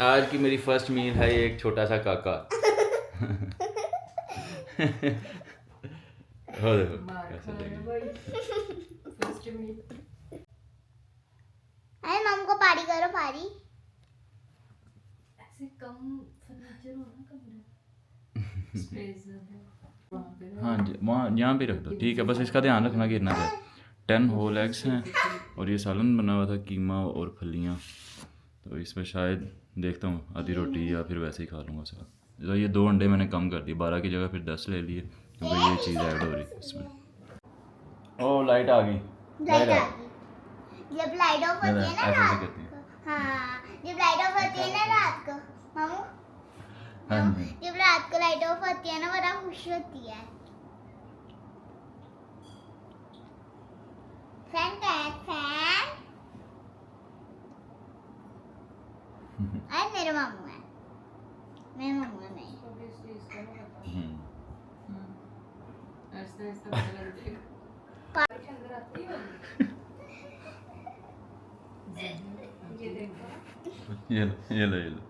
आज की मेरी फर्स्ट मील है एक छोटा सा काका। हो देखो कैसे लगी। अरे मम को पारी करो पारी। ऐसे कम फर्नीचर हो ना कमरा स्पेस हाँ जी वहाँ यहाँ पे रख दो ठीक है, बस इसका ध्यान रखना गिरना चाहिए। 10 होल एग्स हैं और ये सालन बना हुआ था कीमा और फलियाँ, तो इसमें शायद देखता हूँ आधी रोटी या फिर वैसे ही खा लूँगा साथ। तो ये 2 अंडे मैंने कम कर दिए, 12 की जगह फिर 10 ले लिए क्योंकि ये चीज़ ऐड हो रही है इसमें। ओह लाइट आ गई, लाइट आ गई। जब लाइट ऑफ होती है ना रात को, हाँ जब लाइट ऑफ होती है ना रात को मामू, हाँ जी जब रात को लाइट ऑफ होती है ना बड़ा खुश होती है। फैन फैन आज मेरे मामू है, मेरे मामू है नहीं। ऐसा ऐसा पता लग जाएगा के अंदर आती है ये देखो ये लो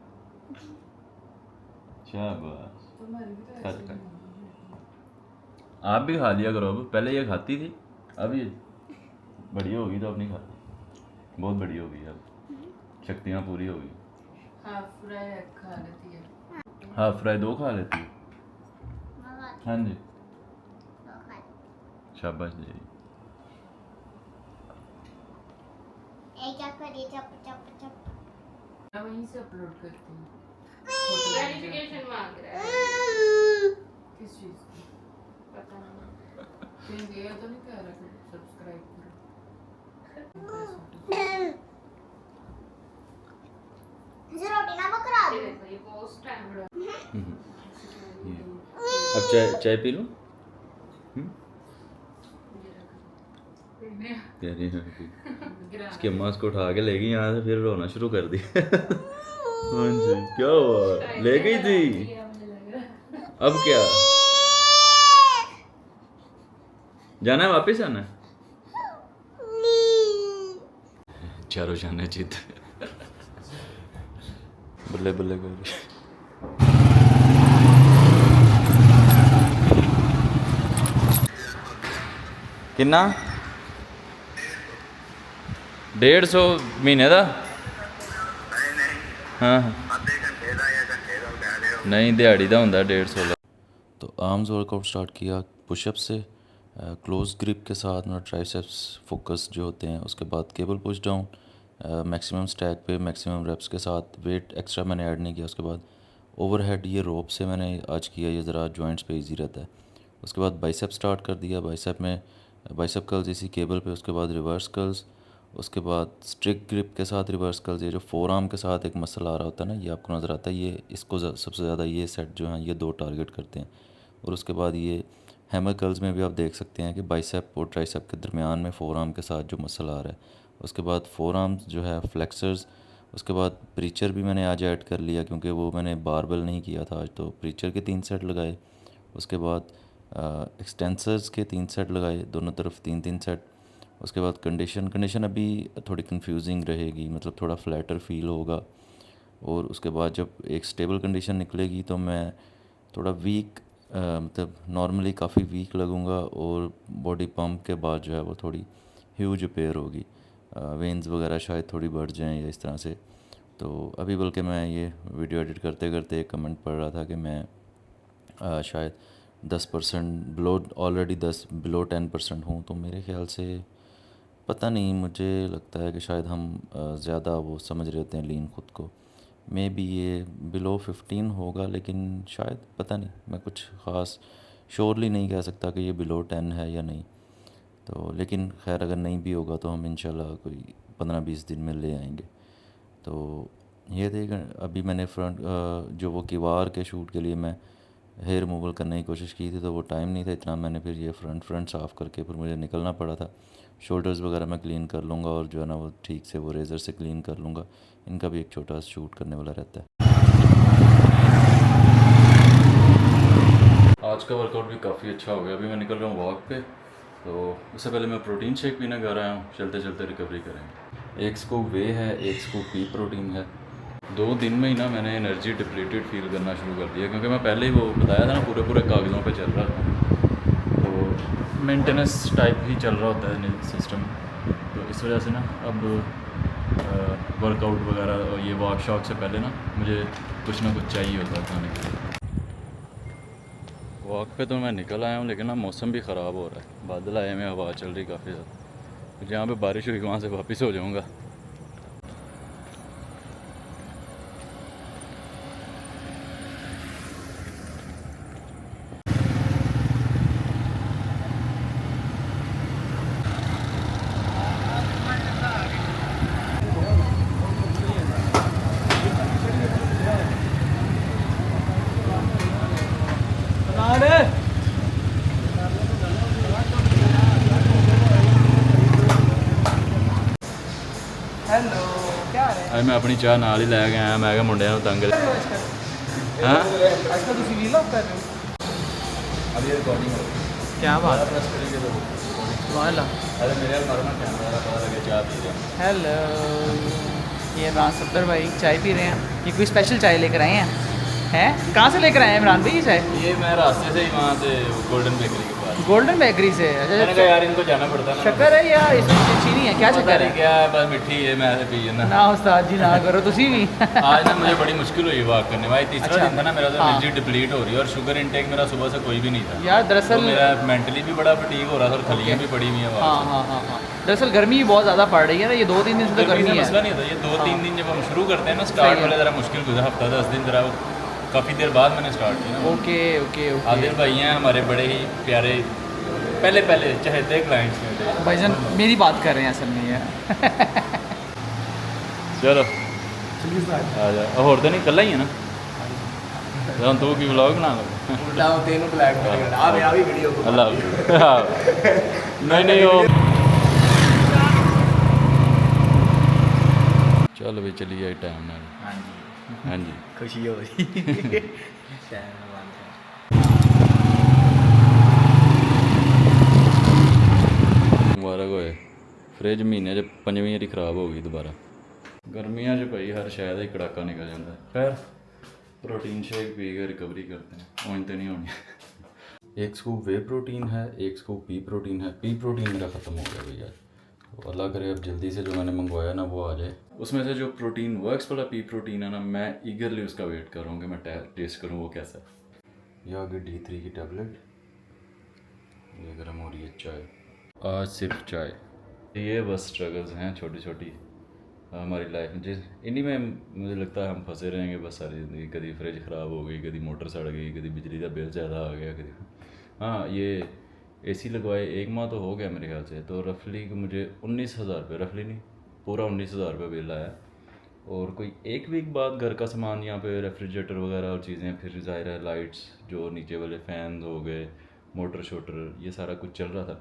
शाबाश। तुम्हारी भी तो खा ऐसे खा। आप भी खा लिया करो, अब पहले ये खाती थी, अब ये बड़ी होगी तो अब नहीं खाती, बहुत बड़ी हो गई अब, शक्तियाँ पूरी हो गई। हाफ फ्राई खा लेती है, हाफ फ्राई 2 खा लेती है। हाँ जी शाबाश जी। एक क्या करिए चप चप चप। मैं वहीं से अपलोड करती हूँ। वेरिफिकेशन मांग रहा है किस चीज़ की पता नहीं। कहीं गया तो नहीं कह रहा कि सब्सक्राइब करो। रोटी ना पकड़ा ये दो। देखो ये पोस्ट है। अब चाय पी लूँ। कह रही है इसकी अम्मा उसको उठा के ले गई यहाँ से, फिर रोना शुरू कर दी। हाँ जी क्या हुआ, ले गई थी अब क्या जाना है, वापस आना है? चारों जाने जीत बल्ले बल्ले कर किन्ना 150 महीने का। हाँ नहीं दिहाड़ी का होंगे 150। तो आर्म्स वर्कआउट स्टार्ट किया पुशअप से, क्लोज ग्रिप के साथ मतलब ट्राइसेप्स फोकस जो होते हैं, उसके बाद cable push down maximum stack पे मैक्सिमम रेप्स के साथ, वेट एक्स्ट्रा मैंने ऐड नहीं किया। उसके बाद ओवरहेड ये रोप से मैंने आज किया, ये ज़रा जॉइंट्स पे इजी रहता है। उसके बाद बाइसेप स्टार्ट कर दिया, बाइसेप में बाइसेप कर्ल्स इसी केबल पे, उसके बाद रिवर्स कर्ल्स, उसके बाद स्ट्रिक ग्रिप के साथ रिवर्स कर्ल्स। ये जो फोर आर्म के साथ एक मसल आ रहा होता है ना, ये आपको नज़र आता है, ये इसको सबसे ज़्यादा ये सेट जो हैं ये 2 टारगेट करते हैं। और उसके बाद ये हैमर कर्ल्स में भी आप देख सकते हैं कि बाइसेप और ट्राइसेप के दरमियान में फोर आर्म के साथ जो मसल आ रहा है। उसके बाद फोर आर्म्स जो है फ्लेक्सर्स। उसके बाद प्रीचर भी मैंने आज ऐड कर लिया क्योंकि वो मैंने बारबेल नहीं किया था आज, तो प्रीचर के 3 सेट लगाए। उसके बाद एक्सटेंसर्स के 3 सेट लगाए, दोनों तरफ 3-3 सेट। उसके बाद कंडीशन अभी थोड़ी कंफ्यूजिंग रहेगी, मतलब थोड़ा फ्लैटर फील होगा। और उसके बाद जब एक स्टेबल कंडीशन निकलेगी तो मैं थोड़ा वीक मतलब नॉर्मली काफ़ी वीक लगूंगा, और बॉडी पंप के बाद जो है वो थोड़ी ह्यूज अपेयर होगी, वेन्स वगैरह शायद थोड़ी बढ़ जाएं या इस तरह से। तो अभी बल्कि मैं ये वीडियो एडिट करते करते एक कमेंट पढ़ रहा था कि मैं शायद 10% बिलो ऑलरेडी 10% हूँ, तो मेरे ख्याल से पता नहीं, मुझे लगता है कि शायद हम ज़्यादा वो समझ रहे होते हैं लीन खुद को। मे बी ये बिलो 15 होगा, लेकिन शायद पता नहीं, मैं कुछ ख़ास श्योरली नहीं कह सकता कि ये बिलो 10 है या नहीं। तो लेकिन खैर अगर नहीं भी होगा तो हम इंशाल्लाह कोई 15-20 दिन में ले आएंगे। तो ये थे अभी मैंने फ्रंट जो वो किवार के शूट के लिए मैं हेयर रिमूवल करने की कोशिश की थी, तो वो टाइम नहीं था इतना, मैंने फिर ये फ्रंट साफ़ करके फिर मुझे निकलना पड़ा था। शोल्डर्स वगैरह मैं क्लीन कर लूँगा और जो है ना वो ठीक से वो रेज़र से क्लीन कर लूँगा। इनका भी एक छोटा शूट करने वाला रहता है। आज का वर्कआउट भी काफ़ी अच्छा हो गया। अभी मैं निकल रहा हूँ वॉक पे, तो उससे पहले मैं प्रोटीन शेक पीने घर आया हूँ, चलते चलते रिकवरी करेंगे। एक स्कूप वे है, एक स्कूप पी प्रोटीन है। 2 दिन में ही ना मैंने एनर्जी डिप्लीटेड फील करना शुरू कर दिया, क्योंकि मैं पहले ही वो बताया था ना पूरे कागज़ों पे चल रहा था, तो मेंटेनेंस टाइप ही चल रहा होता है सिस्टम। तो इस वजह से ना अब वर्कआउट वगैरह और ये वॉक शॉक से पहले ना मुझे कुछ ना कुछ चाहिए होता है खाने के लिए। वॉक पे तो मैं निकल आया हूँ, लेकिन ना मौसम भी ख़राब हो रहा है, बादल आए में हवा चल रही काफ़ी ज़्यादा। जहाँ पे बारिश हुई वहाँ से वापस हो जाऊँगा। हेलो क्या है ਅੱਜ ਮੈਂ ਆਪਣੀ ਚਾਹ ਨਾਲ ਹੀ ਲੈ ਕੇ ਆਇਆ। ਮੈਂ ਕਿਹਾ ਮੁੰਡਿਆਂ ਨੂੰ ਤੰਗ ਹਾਂ आजकल तुम वीलॉग कर रहे हो अभी रिकॉर्डिंग हो क्या बात है प्रेस करेंगे तो वाला अरे मेरे मरना कैमरा पता लगे चाय पी रहे हैं। हेलो ये इमरान सफदर भाई चाय पी रहे हैं। ये कोई स्पेशल चाय लेकर आए हैं कहाँ से लेकर आए हैं इमरान भाई ये चाय? ये मैं रास्ते से ही वहाँ से गोल्डन बेकरी के पास, गोल्डन बेकरी से। मैंने कहा यार इनको जाना पड़ता है ना। शक्कर है या इसमें चीनी है क्या पता शक्कर नहीं है? क्या है, बस मिट्टी है, मैं ऐसे पी ना। ना उस्ताद जी ना करो तुसी भी आज ना मुझे बड़ी मुश्किल हुई वॉक करने। भाई तीसरा अच्छा। दिन था ना मेरा, तो हाँ। एनर्जी डिप्लीट हो रही है और शुगर इनटेक मेरा सुबह से कोई भी नहीं था यार तो दरअसल मेरा मेंटली भी बड़ा फटीग हो रहा था और खलियाँ भी पड़ी हुई हैं हाँ वहाँ हाँ हाँ हाँ दरअसल गर्मी बहुत ज़्यादा पड़ रही है ना, ये 2-3 दिन से तो गर्मी गर्मी से है। मसला नहीं था, ये 2-3 दिन जब हम शुरू करते हैं ना, सही स्टार्ट है। वाले ज़रा मुश्किल गुजरा, हफ्ता 10 दिन ज़रा काफ़ी देर बाद मैंने स्टार्ट किया ना। ओके ओके ओके आदिल भाई हैं हमारे बड़े ही प्यारे, पहले चहेते क्लाइंट्स में थे। भाईजान मेरी बात कर रहे हैं असल में ये चलो आ जा होर तो नहीं कल्ला ही है ना, जब तू की व्लॉग बना अल्लाह नहीं वो चल भी चलिए टाइम ना। हाँ जी खुशी हो रही मुबारक होए। फ्रिज महीने च 5वीं वारी खराब हो गई दोबारा। गर्मियां च भाई हर शायद ही कड़ाका निकल जाता है। खैर प्रोटीन शेक पी के रिकवरी करते हैं, ऊँच तो नहीं होनी। एक स्कूप वे प्रोटीन है, एक स्कूप पी प्रोटीन है। पी प्रोटीन मेरा ख़त्म हो गया भैया, तो अल्लाह करे अब जल्दी से जो मैंने मंगवाया ना वो आ जाए। उसमें से जो प्रोटीन वर्क्स वाला पी प्रोटीन है ना, मैं ईगरली उसका वेट कर रहा हूँ कि मैं टेस्ट करूँ वो कैसा है। यह आ गई D3 की टैबलेट, ये गर्म हो रही है चाय। आज सिर्फ चाय। ये बस स्ट्रगल्स हैं छोटी छोटी हमारी लाइफ में, जिस इन्हीं में मुझे लगता है हम फंसे रहेंगे बस सारी ज़िंदगी। कभी फ्रिज ख़राब हो गई, कभी मोटर सड़ गई, कभी बिजली का बिल ज़्यादा आ गया, कभी हाँ ये AC लगवाए 1 माह तो हो गया मेरे ख्याल से, तो रफली मुझे 19,000 रुपये, रफली नहीं पूरा 19,000 रुपये बिल आया। और कोई 1 वीक बाद घर का सामान यहाँ पे रेफ्रिजरेटर वगैरह और चीज़ें, फिर ज़ाहिर है लाइट्स जो नीचे वाले फ़ैन हो गए, मोटर शोटर, ये सारा कुछ चल रहा था।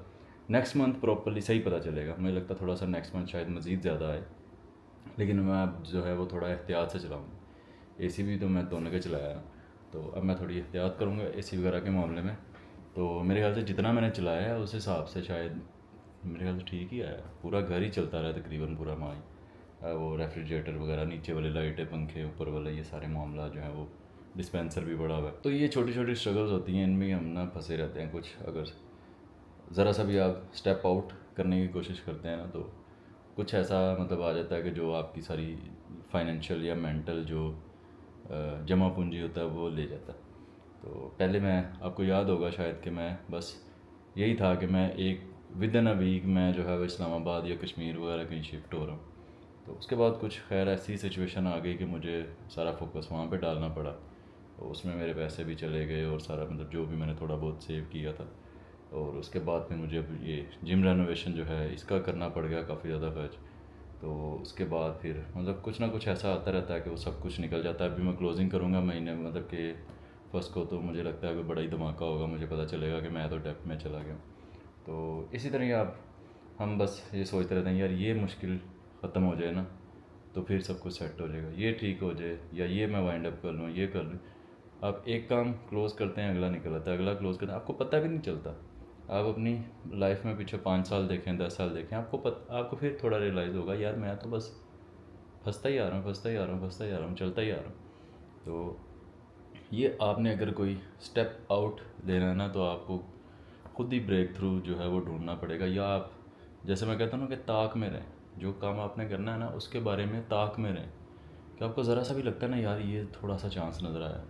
नेक्स्ट मंथ प्रॉपरली सही पता चलेगा, मुझे लगता है थोड़ा सा नेक्स्ट मंथ शायद मज़ीद ज़्यादा आए, लेकिन मैं अब जो है वो थोड़ा एहतियात से चलाऊँगा। AC भी तो मैं तोड़ के चलाया, तो अब मैं थोड़ी एहतियात करूँगा AC वगैरह के मामले में। तो मेरे ख्याल से जितना मैंने चलाया है उस हिसाब से शायद मेरे ख्याल से ठीक ही आया। पूरा घर ही चलता रहा तकरीबन पूरा माह ही, वो रेफ्रिजरेटर वगैरह, नीचे वाले लाइटें, पंखे, ऊपर वाले, ये सारे मामला जो है वो, डिस्पेंसर भी बड़ा हुआ है। तो ये छोटी छोटी स्ट्रगल्स होती हैं, इनमें हम ना फंसे रहते हैं। कुछ अगर ज़रा सा भी आप स्टेप आउट करने की कोशिश करते हैं ना, तो कुछ ऐसा मतलब आ जाता है कि जो आपकी सारी फाइनेंशियल या मेंटल जो जमा पूंजी होता है वो ले जाता है। तो पहले मैं, आपको याद होगा शायद कि मैं बस यही था कि मैं एक विद इन अ वीक मैं जो है वो इस्लामाबाद या कश्मीर वगैरह कहीं शिफ्ट हो रहा हूँ। तो उसके बाद कुछ खैर ऐसी सिचुएशन आ गई कि मुझे सारा फोकस वहाँ पे डालना पड़ा, तो उसमें मेरे पैसे भी चले गए और सारा मतलब जो भी मैंने थोड़ा बहुत सेव किया था। और उसके बाद फिर मुझे अब ये जिम रेनोवेशन जो है इसका करना पड़ गया काफ़ी ज़्यादा खर्च। तो उसके बाद फिर मतलब कुछ ना कुछ ऐसा आता रहता है कि वो सब कुछ निकल जाता है। अभी मैं क्लोजिंग करूँगा महीने मतलब कि फर्स्ट को, तो मुझे लगता है कि बड़ा ही धमाका होगा, मुझे पता चलेगा कि मैं तो डेप्थ में चला गया। तो इसी तरह आप हम बस ये सोचते रहते हैं यार ये मुश्किल ख़त्म हो जाए ना तो फिर सब कुछ सेट हो जाएगा, ये ठीक हो जाए या ये मैं वाइंड अप कर लूँ, ये कर लूँ। आप एक काम क्लोज़ करते हैं, अगला निकल आता है, अगला क्लोज़ करते हैं, आपको पता भी नहीं चलता। आप अपनी लाइफ में पीछे 5 साल देखें, 10 साल देखें, आपको फिर थोड़ा रियलाइज़ होगा यार मैं तो बस फंसता ही आ रहा हूँ, चलता ही आ रहा हूँ। तो ये आपने अगर कोई स्टेप आउट लेना है ना, तो आपको खुद ही ब्रेक थ्रू जो है वो ढूंढना पड़ेगा। या आप, जैसे मैं कहता हूँ ना कि ताक में रहें, जो काम आपने करना है ना उसके बारे में ताक में रहें, कि आपको ज़रा सा भी लगता है ना यार ये थोड़ा सा चांस नज़र आया,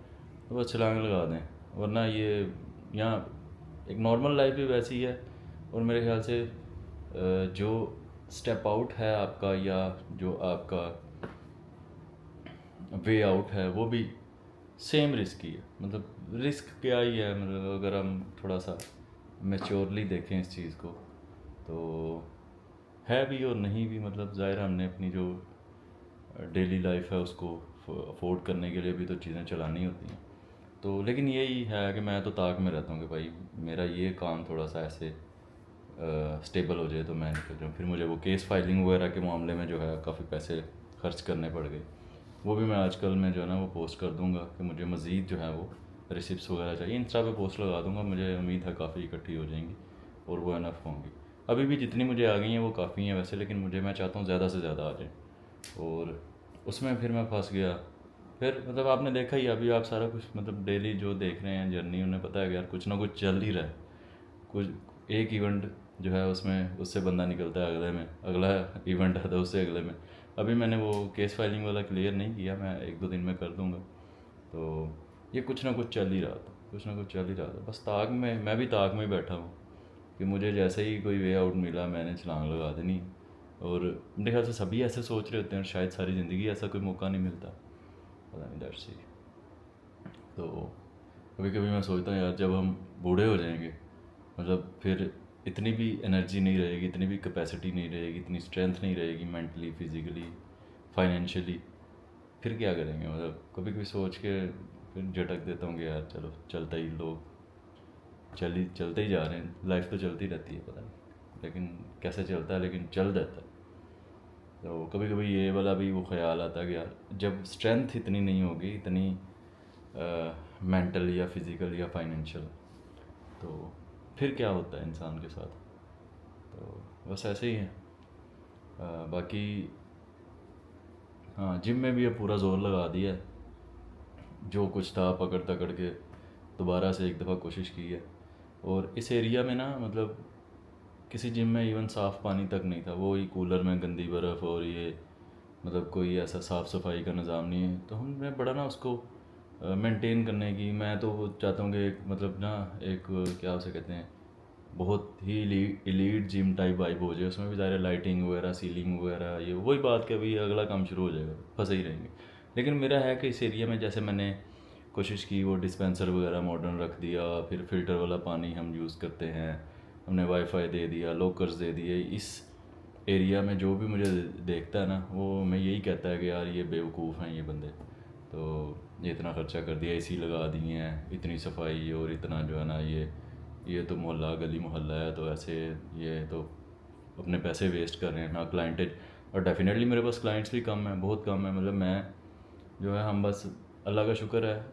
तो बस छलांग लगा दें। वरना ये यहाँ एक नॉर्मल लाइफ भी वैसी है, और मेरे ख्याल से जो स्टेप आउट है आपका, या जो आपका वे आउट है, वो भी सेम रिस्क ही है। मतलब रिस्क क्या ही है, मतलब अगर हम थोड़ा सा मेच्योरली देखें इस चीज़ को, तो है भी और नहीं भी। मतलब ज़ाहिर है हमने अपनी जो डेली लाइफ है उसको अफोर्ड करने के लिए भी तो चीज़ें चलानी होती हैं। तो लेकिन यही है कि मैं तो ताक में रहता हूँ कि भाई मेरा ये काम थोड़ा सा ऐसे स्टेबल हो जाए तो मैं निकल जाऊँ। फिर मुझे वो केस फाइलिंग वगैरह के मामले में जो है काफ़ी पैसे खर्च करने पड़ गए, वो भी मैं आजकल में जो है ना वो पोस्ट कर दूँगा कि मुझे मज़ीद जो है वो रिसिप्ट्स वगैरह चाहिए। इंस्टा पे पोस्ट लगा दूँगा, मुझे उम्मीद है काफ़ी इकट्ठी हो जाएंगी और वो इनफ होंगी। अभी भी जितनी मुझे आ गई हैं वो काफ़ी हैं वैसे, लेकिन मुझे, मैं चाहता हूँ ज़्यादा से ज़्यादा आ जाए। और उसमें फिर मैं फंस गया। फिर मतलब आपने देखा ही, अभी आप सारा कुछ मतलब डेली जो देख रहे हैं जर्नी, उन्हें पता है कि यार कुछ ना कुछ चल ही रहा है। कुछ एक इवेंट जो है उसमें उससे बंदा निकलता है अगले में, अगला इवेंट आता है उससे अगले में। अभी मैंने वो केस फाइलिंग वाला क्लियर नहीं किया, मैं 1-2 दिन में कर दूँगा। तो ये कुछ ना कुछ चल ही रहा था, कुछ ना कुछ चल ही रहा था। बस ताक में, मैं भी ताक में ही बैठा हूँ कि मुझे जैसे ही कोई वे आउट मिला मैंने छलांग लगा देनी। और मेरे ख्याल से सभी ऐसे सोच रहे होते हैं, और शायद सारी ज़िंदगी ऐसा कोई मौका नहीं मिलता, पता नहीं, दैट्स इट। तो कभी कभी मैं सोचता हूँ यार जब हम बूढ़े हो जाएंगे, मतलब फिर इतनी भी एनर्जी नहीं रहेगी, इतनी भी कैपेसिटी नहीं रहेगी, इतनी स्ट्रेंथ नहीं रहेगी मेंटली, फिज़िकली, फाइनेंशियली, फिर क्या करेंगे। मतलब कभी कभी सोच के फिर झटक देता हूँ कि यार चलो चलता ही, लोग चलते ही जा रहे हैं, लाइफ तो चलती रहती है, पता नहीं लेकिन कैसे चलता है, लेकिन चल जाता है। तो कभी कभी ये वाला भी वो ख्याल आता है कि यार जब स्ट्रेंथ इतनी नहीं होगी, इतनी मेंटल या फिज़िकल या फाइनेंशियल, तो फिर क्या होता है इंसान के साथ। तो बस ऐसे ही है। बाकी हाँ, जिम में भी अब पूरा जोर लगा दिया है, जो कुछ था पकड़ तकड़ के दोबारा से एक दफ़ा कोशिश की है। और इस एरिया में ना मतलब किसी जिम में इवन साफ़ पानी तक नहीं था, वो ही कूलर में गंदी बर्फ़, और ये मतलब कोई ऐसा साफ़ सफाई का निज़ाम नहीं है। तो हमने बड़ा ना उसको मेंटेन करने की, मैं तो चाहता हूँ कि एक मतलब ना एक क्या उसे कहते हैं, बहुत ही इलीट जिम टाइप वाइब हो जाए, उसमें भी ज़्यादा लाइटिंग वगैरह, सीलिंग वगैरह, ये वही बात कि अभी अगला काम शुरू हो जाएगा, फंसे ही रहेंगे। लेकिन मेरा है कि इस एरिया में जैसे मैंने कोशिश की, वो डिस्पेंसर वगैरह मॉडर्न रख दिया, फिर फ़िल्टर वाला पानी हम यूज़ करते हैं, हमने वाईफाई दे दिया, लॉकर्स दे दिए। इस एरिया में जो भी मुझे देखता है ना, वो मैं यही कहता है कि यार ये बेवकूफ़ हैं ये बंदे, तो ये इतना ख़र्चा कर दिया, एसी लगा दिए हैं, इतनी सफाई, और इतना जो है ना ये तो मोहल्ला, गली मोहल्ला है, तो ऐसे ये तो अपने पैसे वेस्ट कर रहे हैं ना, क्लाइंटेज। और डेफिनेटली मेरे पास क्लाइंट्स भी कम हैं, बहुत कम है। मतलब मैं जो है, हम बस अल्लाह का शुक्र है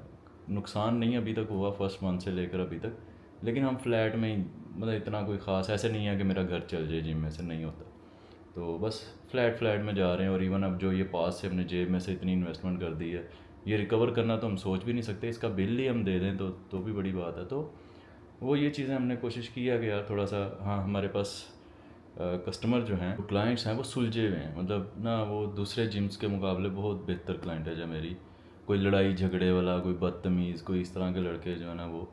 नुकसान नहीं अभी तक हुआ फर्स्ट मंथ से लेकर अभी तक। लेकिन हम फ्लैट में ही, मतलब इतना कोई ख़ास ऐसे नहीं है कि मेरा घर चल जाए जिम में से, नहीं होता। तो बस फ्लैट में जा रहे हैं। और इवन अब जो ये पास से हमने जेब में से इतनी इन्वेस्टमेंट कर दी है, ये रिकवर करना तो हम सोच भी नहीं सकते, इसका बिल ही हम दे दें तो भी बड़ी बात है। तो वो ये चीज़ें हमने कोशिश की है कि यार थोड़ा सा, हाँ, हमारे पास कस्टमर जो हैं, वो क्लाइंट्स हैं, वो सुलझे हुए हैं। मतलब ना वो दूसरे जिम्स के मुकाबले बहुत बेहतर क्लाइंट है मेरी। कोई लड़ाई झगड़े वाला, कोई बदतमीज़, कोई इस तरह के लड़के जो है ना, वो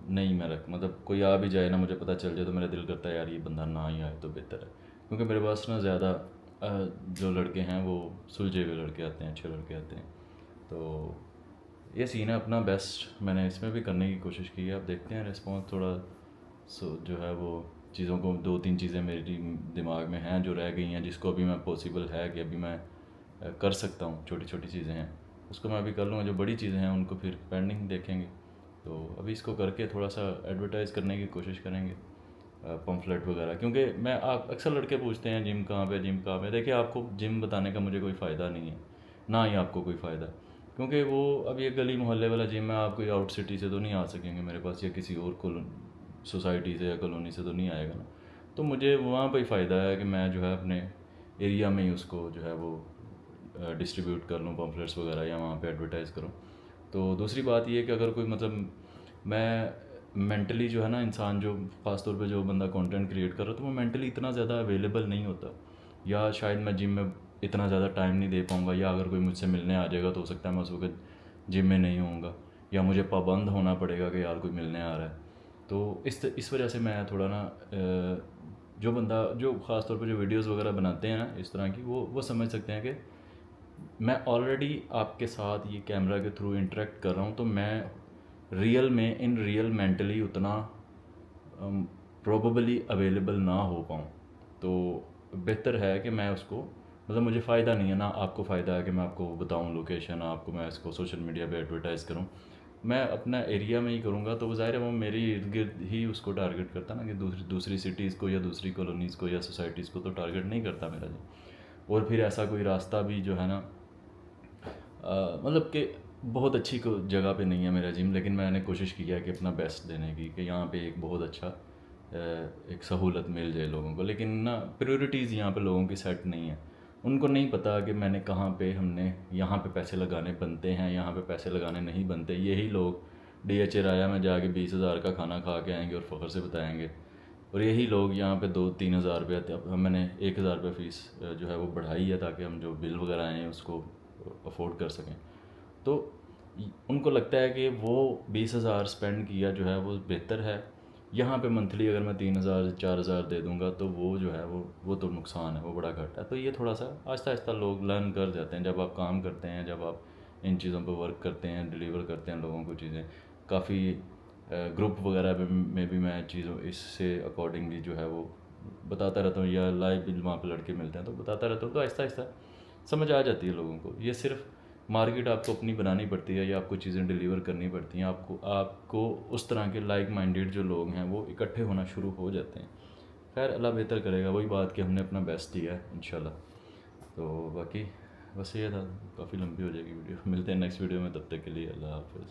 नहीं मैं रख, मतलब कोई आ भी जाए ना, मुझे पता चल जाए तो मेरा दिल करता है यार ये बंदा ना ही आए तो बेहतर है। क्योंकि मेरे पास ना ज़्यादा जो लड़के हैं वो सुलझे हुए लड़के आते हैं, अच्छे लड़के आते हैं। तो ये सीन है अपना बेस्ट, मैंने इसमें भी करने की कोशिश की है। अब देखते हैं रिस्पॉन्स थोड़ा जो है वो चीज़ों को, 2-3 चीज़ें मेरी दिमाग में हैं जो रह गई हैं, जिसको अभी मैं पॉसिबल है कि अभी मैं कर सकता हूँ। छोटी छोटी चीज़ें हैं उसको मैं अभी कर लूँगा, जो बड़ी चीज़ें हैं उनको फिर पेंडिंग देखेंगे। तो अभी इसको करके थोड़ा सा एडवर्टाइज़ करने की कोशिश करेंगे, पम्फलेट वगैरह। क्योंकि मैं, आप अक्सर लड़के पूछते हैं जिम कहाँ पे, जिम कहाँ पे। देखिए, आपको जिम बताने का मुझे कोई फ़ायदा नहीं है, ना ही आपको कोई फ़ायदा, क्योंकि वो अब ये गली मोहल्ले वाला जिम है, आप कोई आउट सिटी से तो नहीं आ सकेंगे मेरे पास, या किसी और सोसाइटी से या कॉलोनी से तो नहीं आएगा ना। तो मुझे वहाँ पर ही फ़ायदा है कि मैं जो है अपने एरिया में ही उसको जो है वो डिस्ट्रीब्यूट कर लूँ पम्फलेट्स वगैरह, या वहाँ पे एडवर्टाइज़ करूँ। तो दूसरी बात ये है कि अगर कोई मतलब मैं मेंटली जो है ना इंसान, जो ख़ास तौर पे जो बंदा कंटेंट क्रिएट कर रहा है, तो वो मेंटली इतना ज़्यादा अवेलेबल नहीं होता, या शायद मैं जिम में इतना ज़्यादा टाइम नहीं दे पाऊँगा, या अगर कोई मुझसे मिलने आ जाएगा तो हो सकता है मैं उस वक्त जिम में नहीं होऊंगा, या मुझे पाबंद होना पड़ेगा कि यार कोई मिलने आ रहा है। तो इस वजह से मैं थोड़ा ना जो बंदा जो ख़ास तौर पे जो वीडियोस वगैरह बनाते हैं ना इस तरह की, वो समझ सकते हैं कि मैं ऑलरेडी आपके साथ ये कैमरा के थ्रू इंटरेक्ट कर रहा हूँ, तो मैं रियल में इन रियल मेंटली उतना प्रोबेबली अवेलेबल ना हो पाऊँ। तो बेहतर है कि मैं उसको मतलब मुझे फ़ायदा नहीं है ना, आपको फ़ायदा है कि मैं आपको बताऊँ लोकेशन, आपको मैं इसको सोशल मीडिया पे एडवर्टाइज़ करूँ। मैं अपना एरिया में ही करूँगा तो वो ज़ाहिर है वो मेरी इर्द गिर्द ही उसको टारगेट करता ना, कि दूसरी सिटीज़ को या दूसरी कॉलोनीज़ को या सोसाइटीज़ को तो टारगेट नहीं करता मेरा जी। और फिर ऐसा कोई रास्ता भी जो है ना मतलब कि बहुत अच्छी जगह पे नहीं है मेरा जिम, लेकिन मैंने कोशिश की है कि अपना बेस्ट देने की, कि यहाँ पे एक बहुत अच्छा एक सहूलत मिल जाए लोगों को। लेकिन ना प्रायोरिटीज़ यहाँ पे लोगों की सेट नहीं है, उनको नहीं पता कि मैंने कहाँ पे हमने यहाँ पे पैसे लगाने बनते हैं, यहाँ पे पैसे लगाने नहीं बनते। यही लोग DHA राया में जाके 20,000 का खाना खा के आएंगे और फ़ख्र से बताएंगे, और यही लोग यहाँ पे 2-3 हज़ार रुपये, अब मैंने 1,000 रुपये फ़ीस जो है वो बढ़ाई है ताकि हम जो बिल वगैरह आए हैं उसको अफोर्ड कर सकें। तो उनको लगता है कि वो 20,000 स्पेंड किया जो है वो बेहतर है, यहाँ पे मंथली अगर मैं 3,000-4,000 दे दूँगा तो वो जो है वो तो नुकसान है, वो बड़ा घाटा है। तो ये थोड़ा सा आहिस्ता आहिस्ता लोग लर्न कर जाते हैं, जब आप काम करते हैं, जब आप इन चीज़ों पर वर्क करते हैं, डिलीवर करते हैं लोगों को चीज़ें। काफ़ी ग्रुप वगैरह में भी मैं चीज़ों इससे अकॉर्डिंगली जो है वो बताता रहता हूँ, या लाइव भी वहाँ पर लड़के मिलते हैं तो बताता रहता हूँ। तो आहिस्ता आहिस्ता समझ आ जाती है लोगों को। ये सिर्फ मार्केट आपको अपनी बनानी पड़ती है, या आपको चीज़ें डिलीवर करनी पड़ती हैं, आपको उस तरह के लाइक माइंडेड जो लोग हैं वो इकट्ठे होना शुरू हो जाते हैं। खैर अल्लाह बेहतर करेगा, वही बात कि हमने अपना बेस्ट दिया है इंशाल्लाह। तो बाकी बस ये था, काफ़ी लंबी हो जाएगी वीडियो। मिलते हैं नेक्स्ट वीडियो में, तब तक के लिए अल्लाह हाफ़िज़।